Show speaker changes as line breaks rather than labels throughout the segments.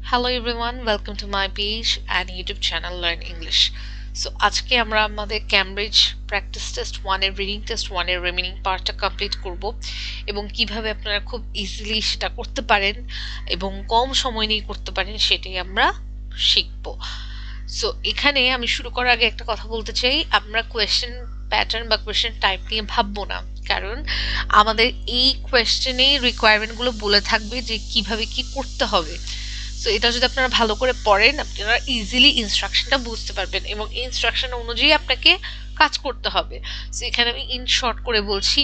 Hello everyone, welcome to my page and YouTube channel Learn English. So আজকে আমরা আমাদের Cambridge practice test 1 এর reading test 1 এর remaining পার্টটা কমপ্লিট করব এবং কিভাবে আপনারা খুব ইজিলি সেটা করতে পারেন এবং কম সময় নিয়ে করতে পারেন সেটাই আমরা শিখব। সো এখানে আমি শুরু করার আগে একটা কথা বলতে চাই, আমরা কোয়েশ্চেন প্যাটার্ন বা কোয়েশ্চেন টাইপ নিয়ে ভাববো না, কারণ আমাদের এই কোয়েশ্চেনেই রিকোয়ারমেন্টগুলো বলে থাকবে যে কিভাবে কি করতে হবে। সো এটা যদি আপনারা ভালো করে পড়েন আপনারা ইজিলি ইনস্ট্রাকশনটা বুঝতে পারবেন এবং ইনস্ট্রাকশন অনুযায়ী আপনাকে কাজ করতে হবে। সো এখানে আমি ইন শর্ট করে বলছি,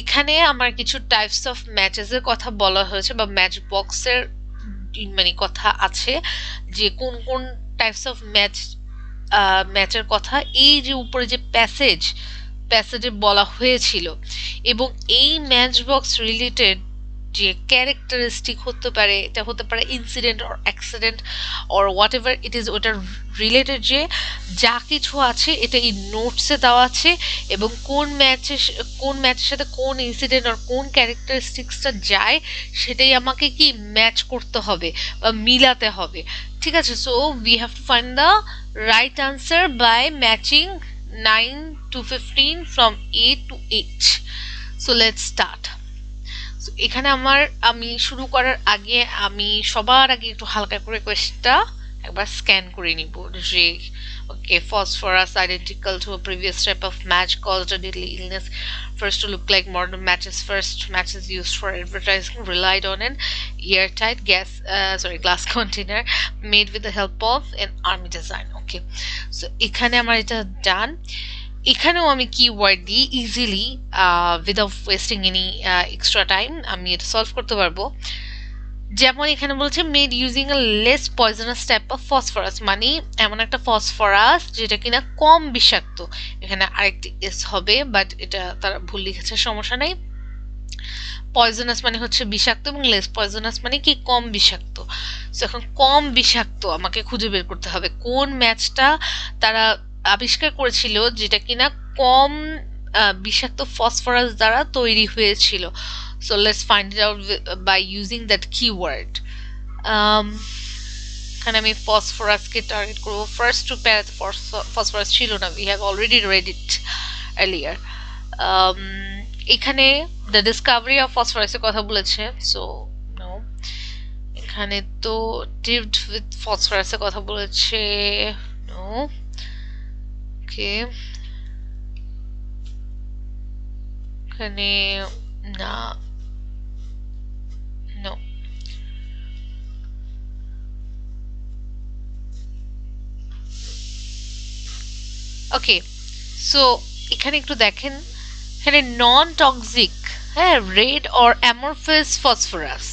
এখানে আমার কিছু টাইপস অফ ম্যাচেসের কথা বলা হয়েছে বা ম্যাচ বক্সের মানে কথা আছে, যে কোন কোন টাইপস অফ ম্যাচের কথা এই যে উপরে যে প্যাসেজে বলা হয়েছিল, এবং এই ম্যাচ বক্স রিলেটেড যে ক্যারেক্টারিস্টিক হতে পারে, এটা হতে পারে incident or accident or what ever it is, ওটার রিলেটেড যে যা কিছু আছে এটা এই নোটসে দেওয়া আছে, এবং কোন ম্যাচের সাথে কোন ইনসিডেন্ট আর কোন ক্যারেক্টারিস্টিক্সটা যায় সেটাই আমাকে কি ম্যাচ করতে হবে বা মিলাতে হবে। ঠিক আছে, so we have to find the right answer by matching 9 to 15 from A to H. So let's start. এখানে আমি শুরু করার আগে আমি সবার আগে একটু হালকা করে কোয়েশ্চেনটা একবার স্ক্যান করে নিব যে ওকে, phosphorus identical to a previous type of match caused a deadly illness first to look like modern matches. First matches used for advertising relied on an airtight glass container made with the help of an army design. Okay, so এখানে আমার এটা ডান। এখানেও আমি keyword দিয়ে easily without wasting any extra time আমি এটা solve করতে পারবো। যেমন এখানে বলছে made using a less poisonous type of phosphorus, মানে এমন একটা ফসফরাস যেটা কিনা কম বিষাক্ত। এখানে আরেকটি এস হবে, বাট এটা তারা ভুল লিখেছে, সমস্যা নেই। পয়জনাস মানে হচ্ছে বিষাক্ত এবং লেস পয়জনাস মানে কি কম বিষাক্ত। সো এখন কম বিষাক্ত আমাকে খুঁজে বের করতে হবে কোন ম্যাচটা তারা আবিষ্কার করেছিল যেটা কিনা কম বিষাক্ত ফসফরাস দ্বারা তৈরি হয়েছিল। So let's find it out by using that keyword. এখানে আমি ফসফরাসকে টার্গেট করবো। ফার্স্ট টু প্যারাতে ফসফরাস ছিল না, we have already read it earlier. এখানে দ্য ডিসকাভারি অফ ফসফরাসের কথা বলেছে, সো নো। এখানে তো টিভড উইথ ফসফরাসের কথা বলেছে, নো। ওকে, এখানে না, নো। ওকে, সো এখানে একটু দেখেন, এখানে নন টক্সিক, হ্যাঁ, red or amorphous phosphorus,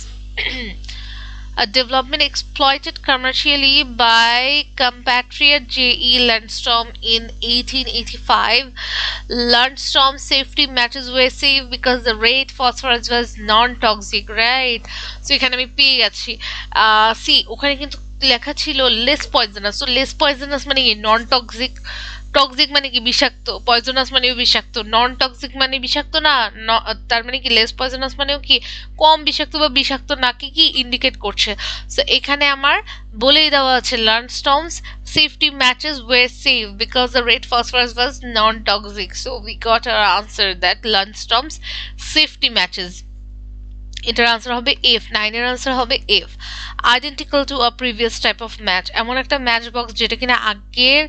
a development exploited commercially by compatriot J.E. Lundstrom in 1885. Lundstrom's safety matches were safe because the red phosphorus was non-toxic, right? So এখানে আমি পেয়ে গেছি। সি ওখানে কিন্তু লেখা ছিল লেস পয়জনাস, তো লেস পয়জনাস মানে কি নন টক্সিক, টক্সিক মানে কি বিষাক্ত, পয়জনাস মানেও বিষাক্ত, নন টক্সিক মানে বিষাক্ত না, তার মানে কি লেস পয়জনাস মানেও কি কম বিষাক্ত বা বিষাক্ত নাকি কি ইন্ডিকেট করছে। সো এখানে আমার বলেই দেওয়া আছে Lundstrom's safety matches were safe because the red phosphorus was non-toxic. So we got our answer that Lundstrom's safety matches, এটার আনসার হবে এফ। 9 এর আনসার হবে F. Identical to a previous type of match, এমন একটা match box যেটা কিনা আগের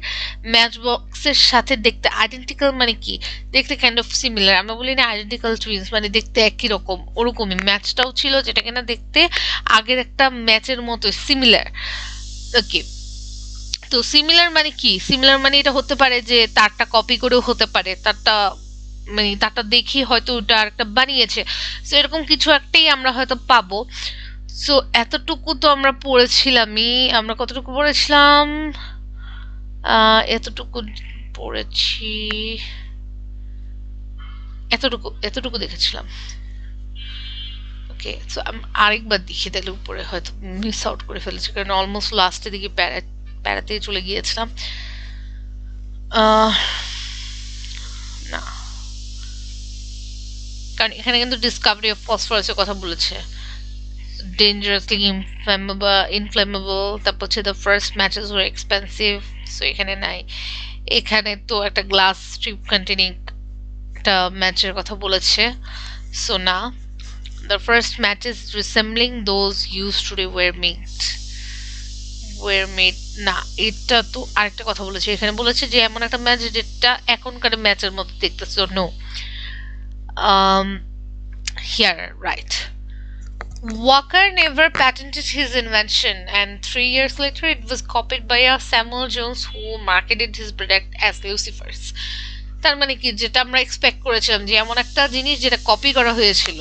match বক্সের সাথে দেখতে আইডেন্টিক্যাল মানে কি দেখতে কাইন্ড অফ সিমিলার, আমরা বলি না আইডেন্টিক্যাল টুইন্স মানে দেখতে একই রকম, ওরকমই ম্যাচটাও ছিল যেটা কিনা দেখতে আগের একটা ম্যাচের মতো সিমিলার। ওকে, তো সিমিলার মানে কি, সিমিলার মানে এটা হতে পারে যে তারটা কপি করেও হতে পারে, তারটা দেখি হয়তো ওটা আরেকটা বানিয়েছে, সো এরকম কিছু একটাই আমরা হয়তো পাবো। সো এতটুকু তো আমরা পড়েছিলামই, আমরা কতটুকু পড়েছিলাম, এতটুকু পড়েছি, এতটুকু দেখেছিলাম। ওকে, সো আমি আরেকবার দেখি, তাহলে উপরে হয়তো মিস আউট করে ফেলেছি, কারণ অলমোস্ট লাস্টের দিকে প্যারাতে চলে গিয়েছিলাম। না, কারণ এখানে কিন্তু ডিসকাভারি অফ ফসফরাসের কথা বলেছে, dangerously inflammable, তারপর হচ্ছে the first matches were expensive, so এখানে নাই। এখানে তো একটা গ্লাস স্ট্রিপ কন্টেনিং একটা ম্যাচের কথা বলেছে, so না। The first matches resembling those used today were made না, এটা তো আরেকটা কথা বলেছে। এখানে বলেছে যে এমন একটা ম্যাচ যেটা এখনকার ম্যাচের মতো দেখতে, so no. Here, right. Walker never patented his invention, and 3 years later it was copied by a Samuel Jones who marketed his product as Lucifer's. তার মানে কি, যেটা আমরা এক্সপেক্ট করেছিলাম যে এমন একটা জিনিস যেটা কপি করা হয়েছিল,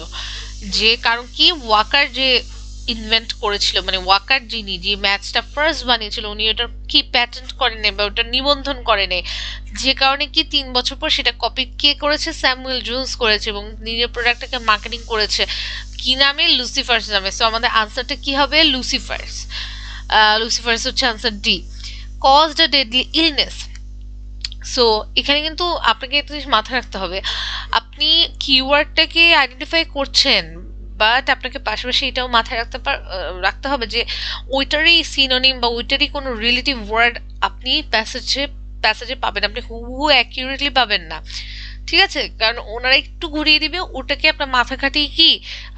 যে কারণ কি ওয়াকার যে ইনভেন্ট করেছিল, মানে ওয়াকার যিনি যে ম্যাচটা ফার্স্ট বানিয়েছিল উনি ওটা কি প্যাটেন্ট করে নেই বা ওটা নিবন্ধন করে নেই, যে কারণে কি 3 বছর পর সেটা কপি কে করেছে, স্যামুয়েল জোন্স করেছে এবং নিজের প্রোডাক্টটাকে মার্কেটিং করেছে কি নামে, লুসিফার্স নামে। সো আমাদের আনসারটা কি হবে, লুসিফার্স। লুসিফার্স হচ্ছে আনসার ডি। কজড আ ডেডলি ইলনেস। সো এখানে কিন্তু আপনাকে একটা জিনিস মাথায় রাখতে হবে, আপনি কিওয়ার্ডটাকে আইডেন্টিফাই করছেন, বাট আপনাকে পাশাপাশি এটাও মাথায় রাখতে হবে যে ওইটারই সিনোনিম বা ওইটারই কোনো রিলেটিভ ওয়ার্ড আপনি প্যাসেজে পাবেন, আপনি হুবহু অ্যাকিউরেটলি পাবেন না, ঠিক আছে? কারণ ওনারা একটু ঘুরিয়ে দিবে, ওটাকে আপনার মাথা খাটিয়ে কি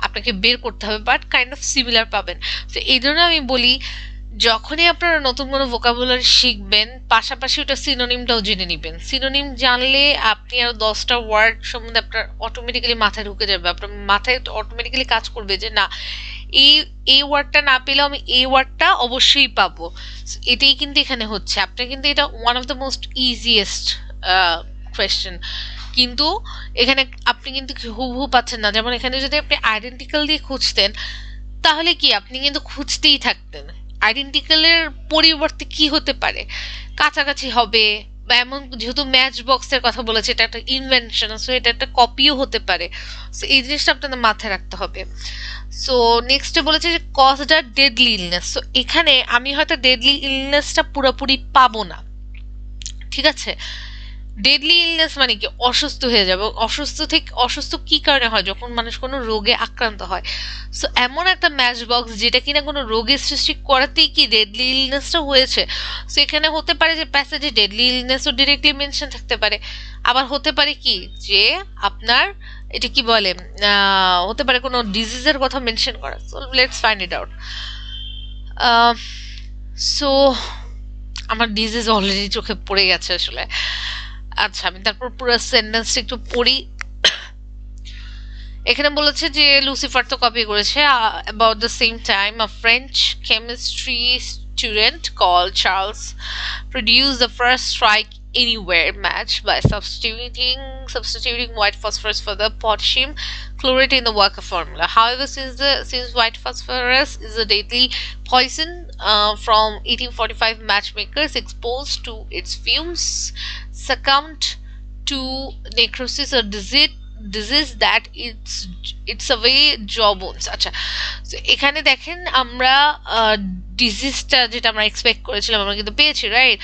আপনাকে বের করতে হবে, বাট কাইন্ড অফ সিমিলার পাবেন। তো এই জন্য আমি বলি, যখনই আপনারা নতুন কোনো ভোকাবুলারি শিখবেন, পাশাপাশি ওটা সিনোনিমটাও জেনে নেবেন। সিনোনিম জানলে আপনি আরো 10টা ওয়ার্ড সম্বন্ধে আপনার অটোমেটিক্যালি মাথায় ঢুকে যাবে, আপনার মাথায় অটোমেটিক্যালি কাজ করবে যে না, এই ওয়ার্ডটা না পেলেও আমি এই ওয়ার্ডটা অবশ্যই পাবো। এটাই কিন্তু এখানে হচ্ছে, আপনি কিন্তু এটা one of the most easiest question, কিন্তু এখানে আপনি কিন্তু হুবহু পাচ্ছেন না। যেমন এখানে যদি আপনি আইডেন্টিক্যাল দিয়ে খুঁজতেন, তাহলে কি আপনি কিন্তু খুঁজতেই থাকতেন, আইডেন্টিক্যালের পরিবর্তে কি হতে পারে, কাছাকাছি হবে, বা এমন যেহেতু ম্যাচ বক্সের কথা বলেছে, এটা একটা ইনভেনশন, সো এটা একটা কপিও হতে পারে। সো এই জিনিসটা আপনাদের মাথায় রাখতে হবে। সো নেক্সটে বলেছে যে কজড আ ডেডলি ইলনেস। সো এখানে আমি হয়তো ডেডলি ইলনেসটা পুরোপুরি পাবো না, ঠিক আছে? ডেডলি ইলনেস মানে কি, অসুস্থ হয়ে যাবে। অসুস্থ কি কারণে হয়, যখন মানুষ কোনো রোগে আক্রান্ত হয়। সো এমন একটা ম্যাচ বক্স যেটা কিনা কোনো রোগের সৃষ্টি করাতেই কি ডেডলি ইলনেসটা হয়েছে। সো এখানে হতে পারে যে প্যাসেজে ডেডলি ইলনেসও ডিরেক্টলি মেনশন থাকতে পারে, আবার হতে পারে কি যে আপনার এটা কি বলে, হতে পারে কোনো ডিজিজের কথা মেনশন করা। So let's find it out. So আমার ডিজিজ অলরেডি চোখে পড়ে গেছে আসলে। আচ্ছা, আমি তারপর পুরো সেন্টেন্সটা একটু পড়ি। এখানে বলেছে যে লুসিফার তো কপি করেছে। About the same time a French chemistry student call Charles produced the first strike anywhere match by substituting white phosphorus for the potassium chlorate in the Walker formula. However, since white phosphorus is a deadly poison, from 1845 matchmakers exposed to its fumes succumbed to necrosis or disease that it's away jawbones. আচ্ছা, তো এখানে দেখেন আমরা ডিজিজটা যেটা আমরা expect করেছিলাম আমরা কিন্তু পেয়েছি, রাইট?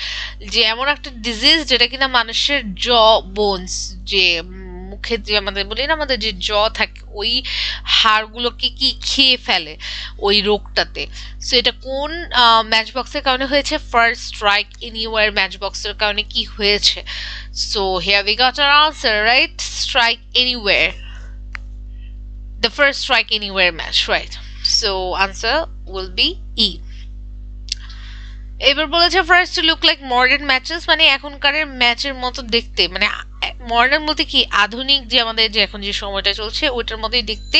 যে এমন একটা ডিজিজ যেটা কিনা মানুষের জ বোনস, যে মুখে যে আমাদের বলি না, আমাদের যে জ থাকে ওই হাড়গুলোকে কি খেয়ে ফেলে ওই রোগটাতে। সো এটা কোন ম্যাচ বক্সের কারণে হয়েছে? ফার্স্ট স্ট্রাইক এনিওয়ার ম্যাচ বক্সের কারণে কি হয়েছে? So here we got hour answer, right? Strike anywhere, the first strike anywhere match, right? So answer will be E. এবার বলেছে first to look like modern matches, মানে এখনকার ম্যাচের মতো দেখতে, মানে মডার্ন বলতে কি আধুনিক, যে আমাদের যে এখন যে সময়টা চলছে ওইটার মতোই দেখতে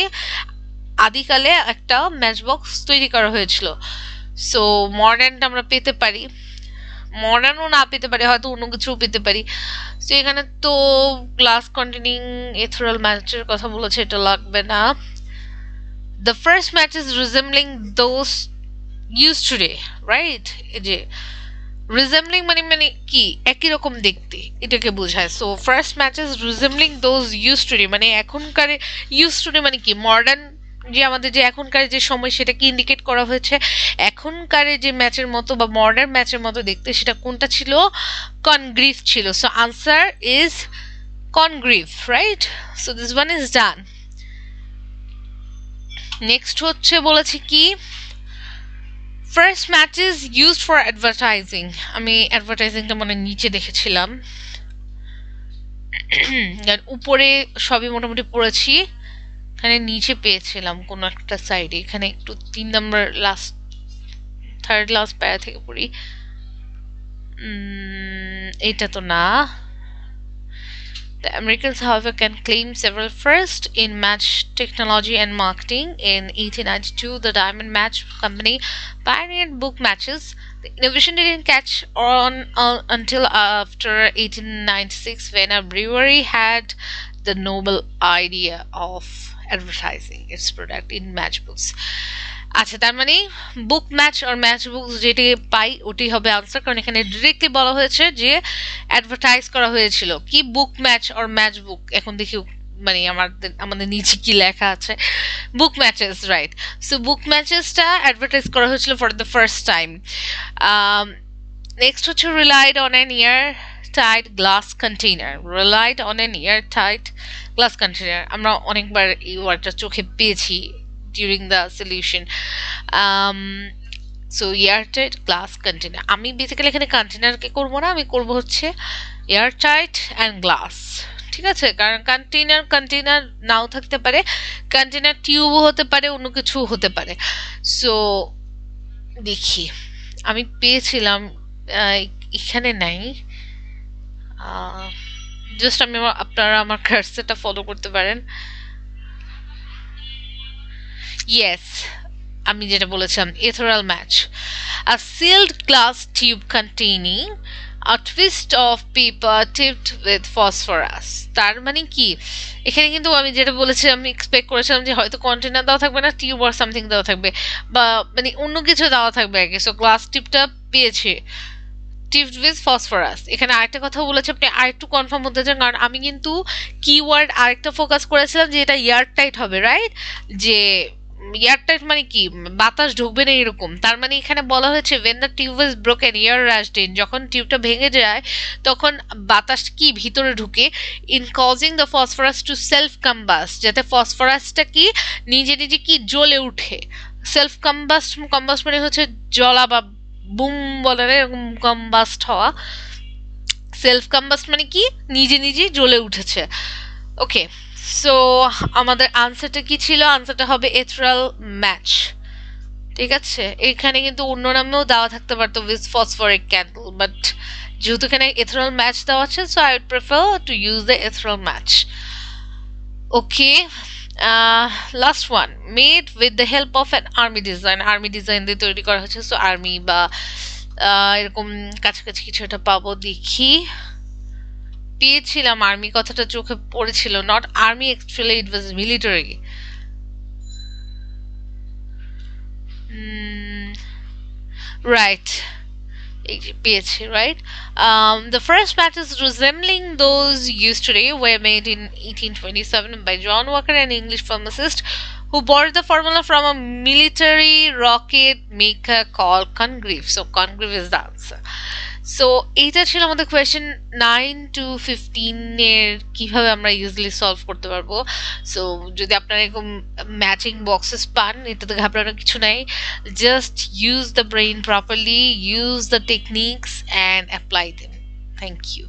আদিকালে একটা ম্যাচ বক্স তৈরি করা হয়েছিল। সো মডার্নটা আমরা পেতে পারি, মডার্নও না পেতে পারি, হয়তো অন্য কিছুও পেতে পারি। তো এখানে তো গ্লাস কন্টেনিং এথেরাল ম্যাচের কথা বলেছে, এটা লাগবে না। The first matches রিজেম্বলিং those use today, right? এই যে রিজেম্বলিং মানে কি, একই রকম দেখতে, এটাকে বোঝায়। So first matches রিজেম্বলিং those use today, মানে এখনকার ইউজ টুডে মানে কি, মডার্ন যে আমাদের যে এখনকার যে সময় সেটাকে ইন্ডিকেট করা হয়েছে। এখনকার যে ম্যাচের মতো বা মডার্ন ম্যাচের মতো দেখতে সেটা কোনটা ছিল? কনগ্রিভ ছিল। So answer is Congreve, right? So this one is done. Next হচ্ছে বলেছে কি first matches used for advertising. আমি অ্যাডভার্টাইজিংটা মানে নিচে দেখেছিলাম, উপরে সবই মোটামুটি পড়েছি, এখানে নিচে পেয়েছিলাম কোনো একটা সাইডে, এখানে একটু 3 নম্বর লাস্ট থার্ড লাস্ট প্যারা থেকে পড়ি। এটা তো না। The Americans, however, can claim several firsts in match technology and marketing. In 1892, the Diamond Match Company pioneered book matches. The innovation didn't catch on until after 1896, when a brewery had the noble idea of advertising its product in matchbooks. আচ্ছা, তার মানে বুক match আর match books যেটি পাই ওটি হবে answer, কারণ এখানে directly বলা হয়েছে যে অ্যাডভার্টাইজ করা হয়েছিল কি বুক ম্যাচ আর ম্যাচ বুক। এখন দেখি মানে আমাদের নিচে কি লেখা আছে, book matches, right. So book ম্যাচেসটা অ্যাডভার্টাইজ করা হয়েছিল for the first time. Next হচ্ছে relied on an airtight glass container. Relied on an airtight glass container, আমরা অনেকবার এই ওয়ার্ডটা চোখে পেয়েছি during the solution. So airtight glass container, আমি বেসিক্যালি এখানে কন্টেনারকে করব না, আমি করব হচ্ছে এয়ারটাইট অ্যান্ড গ্লাস। ঠিক আছে, কারণ কন্টেনার নাও থাকতে পারে, কন্টেনার টিউবও হতে পারে, অন্য কিছু হতে পারে। সো দেখি আমি পেয়েছিলাম, এখানে নাই, জাস্ট আপনারা আমার কার্সরটা ফলো করতে পারেন। ইয়েস, আমি যেটা বলেছিলাম ethereal match, a sealed glass tube containing a twist of paper tipped with phosphorus. তার মানে কি এখানে কিন্তু আমি যেটা বলেছিলাম, আমি এক্সপেক্ট করেছিলাম যে হয়তো কন্টেনার দেওয়া থাকবে না, টিউব আর সামথিং দেওয়া থাকবে, বা মানে অন্য কিছু দেওয়া থাকবে আগে। সো গ্লাস টিপটা পেয়েছে, টিপড উইথ ফসফরাস। এখানে আরেকটা কথা বলেছে, আপনি আরেকটু কনফার্ম হতে চান, কারণ আমি কিন্তু কিওয়ার্ড আরেকটা ফোকাস করেছিলাম যে এটা এয়ার টাইট হবে, রাইট? যে এয়ারটাইট মানে কি বাতাস ঢুকবে না এরকম। তার মানে এখানে বলা হয়েছে when the tube is broken air rushed in, যখন টিউবটা ভেঙে যায় তখন বাতাস কি ভিতরে ঢুকে, in causing the phosphorus to self combust, যাতে ফসফরাসটা কি নিজে নিজে কি জ্বলে উঠে। সেলফ কম্বাস্ট মানে হচ্ছে জ্বলা বা বুম বলে না এরকম কম্বাস্ট হওয়া। সেলফ কম্বাস্ট মানে কি নিজে নিজে জ্বলে উঠেছে। ওকে, সো আমাদের আনসারটা কি ছিল? আনসারটা হবে এথেরাল ম্যাচ। ঠিক আছে, এখানে কিন্তু অন্য নামেও দেওয়া থাকতে পারতো উইথ ফসফরিক ক্যান্ডেল, বাট যেহেতু এখানে এথেরাল ম্যাচ দেওয়া আছে, so I would prefer to use the ethereal match. Okay, last one, made with the help of an army design. Army design দিয়ে তৈরি করা হয়েছে, সো আর্মি বা এরকম কাছাকাছি কিছু একটা পাবো। দেখি, পেয়েছিলাম, আর্মি কথাটা চোখে পড়েছিল, not army actually, it was military. Right, পেয়েছি, right. The first matches resembling those used today were made in 1827 by John Walker, an English pharmacist who borrowed the formula from a military rocket maker called Congreve. So Congreve is the answer. So এইটা ছিল আমাদের question 9 to 15 এর কিভাবে আমরা usually solve করতে পারবো। So যদি আপনারা এরকম ম্যাচিং বক্সেস পান, এটাতে ঘাবড়ানোর কিছু নাই, just use the brain properly, use the techniques and apply them. Thank you.